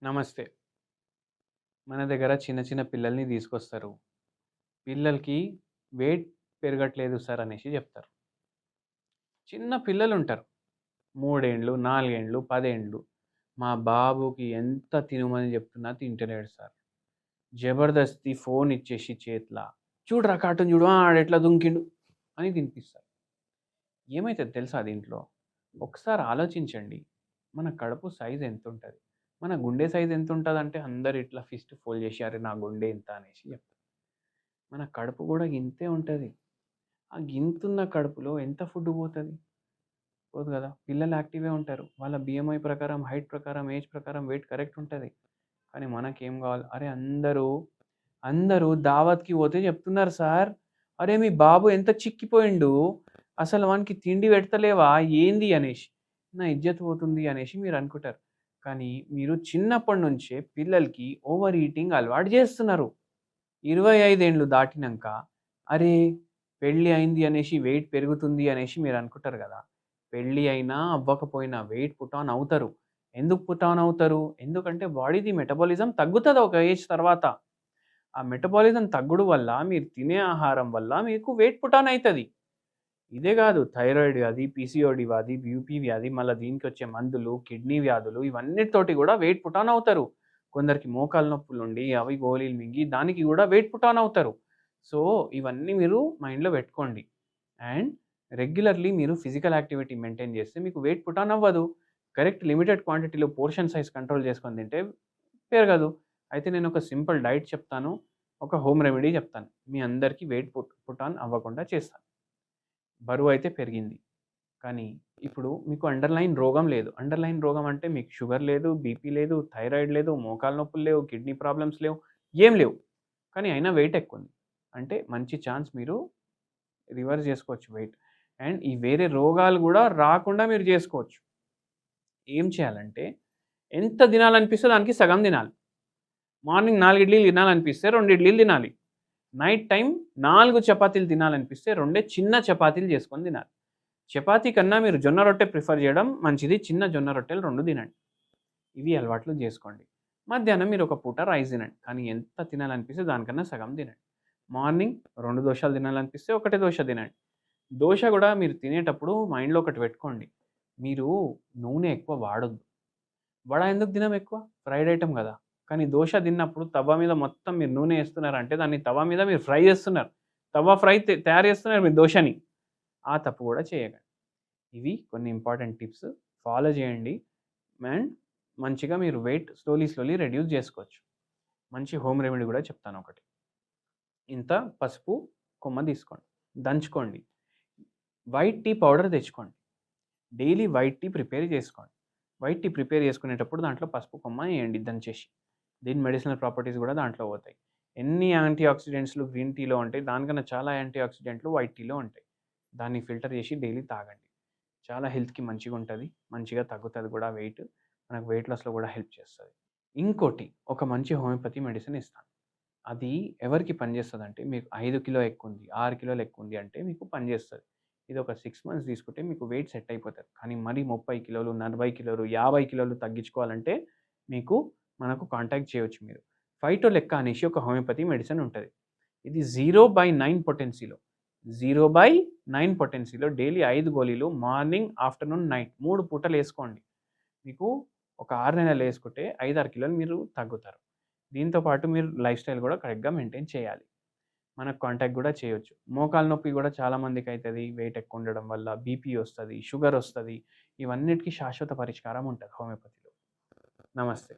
నమస్తే. మన దగ్గర చిన్న చిన్న పిల్లల్ని తీసుకొస్తారు. పిల్లలకి వెయిట్ పెరగట్లేదు సార్ అనేసి చెప్తారు. చిన్న పిల్లలుంటారు. 3 ఏండ్లు, 4 ఏండ్లు, 10 ఏండ్లు. మా బాబుకి ఎంత తినమని చెప్తున్నా తింటలేడు సార్. జబర్దస్తి ఫోన్ ఇచ్చేసి చేతిల, చూడురా కార్టూన్ చూడు ఆడెట్లా దుంకిండు అని తినిపిస్తారు. ఏమైతది తెలుసా దీంట్లో? ఒకసారి ఆలోచించండి. మన కడుపు సైజ్ ఎంతుంటది? మన గుండె సైజ్ ఎంతుంటదంటే అందరూ ఇట్లా ఫిస్ట్ ఫోల్డ్ చేసి అరె నా గుండె ఇంత అనేసి చెప్తారు. మన కడుపు గూడా గింతే ఉంటది. ఆ గింతున్న కడుపులో ఎంత ఫుడ్ పోతది? పోదు గదా! పిల్లలు యాక్టివే ఉంటారు. వాళ్ళ BMI ప్రకారం, హైట్ ప్రకారం, ఏజ్ ప్రకారం వెయిట్ కరెక్ట్ ఉంటది. కానీ మనకేం గావాలి? అరె అందరూ దావత్‌కి పోతే చెప్తున్నారు సార్. "అరే! మీ బాబు ఎంత చిక్కిపోయిండు. అసలు వానికి తిండి పెడతలేవా ఏంది?" అనేసి. నా ఇజ్జత్ పోతుంది అనేసి మీరనుకుంటారు. కానీ మీరు చిన్నప్పటి నుంచే పిల్లలకి ఓవర్ ఈటింగ్ అలవాటు చేస్తున్నారు. 25 ఏండ్లు దాటినంక అరే! పెళ్లి అయింది అనేసి వెయిట్ పెరుగుతుంది అనేసి మీరనుకుంటారు గదా! పెళ్లి అయినా, అవ్వకపోయినా వెయిట్ పుట్ ఆన్ అవుతారు. ఎందుకు పుట్ ఆన్ అవుతారు? ఎందుకంటే బాడీది మెటబాలిజం తగ్గుతది ఒక ఏజ్ తర్వాత. ఆ మెటబాలిజం తగ్గుడు వల్ల మీరు తినే ఆహారం వల్ల మీకు వెయిట్ పుట్ ఆన్ అయితది. ఇదే గాదు థైరాయిడ్ వ్యాధి, పీసీఓడీ వ్యాధి, బీపీ వ్యాధి, మళ్ళా దీనికొచ్చే మందులు, కిడ్నీ వ్యాధులు ఇవన్నిటితోటి గూడా వెయిట్ పుట్ ఆన్ అవుతారు. కొందరికి మోకాళ్ళ నొప్పులుండి అవి గోళీలు మింగి దానికి గూడా వెయిట్ పుట్ ఆన్ అవుతారు. సో, ఇవన్నీ మీరు మైండ్‌లో పెట్టుకోండి. అండ్ రెగ్యులర్‌లీ మీరు ఫిజికల్ యాక్టివిటీ మెయింటైన్ చేస్తే మీకు వెయిట్ పుట్ ఆన్ అవ్వదు. కరెక్ట్ లిమిటెడ్ క్వాంటిటీలో పోర్షన్ సైజ్ కంట్రోల్ చేసుకొని తింటే పెరగదు. అయితే నేనొక సింపుల్ డైట్ చెప్తాను. ఒక హోమ్ రెమెడీ చెప్తాను. మీ అందరికీ వెయిట్ పుట్ ఆన్ అవ్వకుండా చేస్తాను. బరువైతే పెరిగింది. కానీ ఇప్పుడు మీకు అండర్‌లైన్ రోగం లేదు. అండర్‌లైన్ రోగం అంటే మీకు షుగర్ లేదు, బీపీ లేదు, థైరాయిడ్ లేదు, మోకాళ్ళ నొప్పులు లేవు, కిడ్నీ ప్రాబ్లమ్స్ లేవు, ఏం లేవు. కానీ అయినా వెయిట్ ఎక్కువుంది. అంటే మంచి ఛాన్స్ మీరు రివర్స్ చేసుకోవచ్చు వెయిట్. అండ్ ఈ వేరే రోగాలు గూడా రాకుండా మీరు జేసుకోవచ్చు. ఏం చేయాలంటే ఎంత తినాలనిపిస్తే దానికి సగం తినాలి. మార్నింగ్ 4 ఇడ్లీలు తినాలనిపిస్తే 2 ఇడ్లీలు తినాలి. నైట్ టైమ్ 4 చపాతీలు తినాలనిపిస్తే రెండే చిన్న చపాతీలు చేసుకొని తినాలి. చపాతీ కన్నా మీరు జొన్న రొట్టె ప్రిఫర్ చేయడం మంచిది. చిన్న జొన్న రొట్టెలు 2 తినండి. ఇవి అలవాట్లు జేసుకోండి. మధ్యాహ్నం మీరు ఒక పూట రైస్ తినండి. కానీ ఎంత తినాలనిపిస్తే దానికన్నా సగం తినండి. మార్నింగ్ 2 దోసలు తినాలనిపిస్తే ఒకటే దోస తినండి. దోస గూడా మీరు తినేటప్పుడు మైండ్‌లో ఒకటి పెట్టుకోండి. మీరు నూనె ఎక్కువ వాడొద్దు. వడ ఎందుకు తినం ఎక్కువ? ఫ్రైడ్ ఐటెమ్ గదా! కానీ దోస తిన్నప్పుడు తవ్వ మీద మొత్తం మీరు నూనె ఏస్తున్నారంటే దాన్ని తవ మీద మీరు ఫ్రై చేస్తున్నారు. తవ ఫ్రై తయారు చేస్తున్నారు మీరు దోసని. ఆ తప్పు గూడా చేయకండి. ఇవి కొన్ని ఇంపార్టెంట్ టిప్స్. ఫాలో చేయండి. అండ్ మంచిగా మీరు వెయిట్ స్లోలీ రెడ్యూస్ జేసుకోవచ్చు. మంచి హోమ్ రెమెడీ గూడా చెప్తానొకటి. ఇంత పసుపు కొమ్మ తీసుకోండి. దంచుకోండి. వైట్ టీ పౌడర్ తెచ్చుకోండి. డైలీ వైట్ టీ ప్రిపేర్ చేసుకోండి. వైట్ టీ ప్రిపేర్ చేసుకునేటప్పుడు దాంట్లో పసుపు కొమ్మ ఎయండి దంచేసి. దీని మెడిసినల్ ప్రాపర్టీస్ గూడా దాంట్లో పోతాయి. ఎన్ని యాంటీ ఆక్సిడెంట్స్‌లు గ్రీన్ టీలో ఉంటాయి. దానికన్నా చాలా యాంటీ ఆక్సిడెంట్లు వైట్ టీలో ఉంటాయి. దాన్ని ఫిల్టర్ చేసి డైలీ తాగండి. చాలా హెల్త్‌కి మంచిగుంటది. మంచిగా తగ్గుతది గూడా వెయిట్. మనకు వెయిట్ లాస్‌లో గూడా హెల్ప్ చేస్తది. ఇంకోటి ఒక మంచి హోమియోపతి మెడిసిన్ ఇస్తాను. అది ఎవరికి పనిచేస్తదంటే మీకు 5 కిలో ఎక్కువుంది, 6 కిలోలు ఎక్కువుంది అంటే మీకు పనిచేస్తది. ఇది ఒక 6 మంత్స్ తీసుకుంటే మీకు వెయిట్ సెట్ అయిపోతది. కానీ మరీ 30 కిలోలు, 40 కిలోలు, 50 కిలోలు తగ్గించుకోవాలంటే మీకు మనకు కాంటాక్ట్ చేయొచ్చు మీరు. ఫైటోలెక్క అనేసి ఒక హోమియోపతి మెడిసిన్ ఉంటది. ఇది 0/9 పొటెన్సీలో 0/9 పొటెన్సీలో డైలీ 5 గోళీలు మార్నింగ్, ఆఫ్టర్‌నూన్, నైట్ 3 పూటలేసుకోండి. మీకు ఒక 6 నెలలేసుకుంటే 5, 6 కిలోలు మీరు తగ్గుతారు. దీంతో పాటు మీరు లైఫ్ స్టైల్ గూడా కరెక్ట్‌గా మెయింటైన్ చేయాలి. మనకు కాంటాక్ట్ గూడా చేయొచ్చు. మోకాళ్ళ నొప్పి గూడా చాలా మందికైతది వెయిట్ ఎక్కువుండడం వల్ల. బీపీ ఒస్తది, షుగర్ ఒస్తది. ఇవన్నిటికి శాశ్వత పరిష్కారం ఉంటది హోమియోపతిలో. నమస్తే.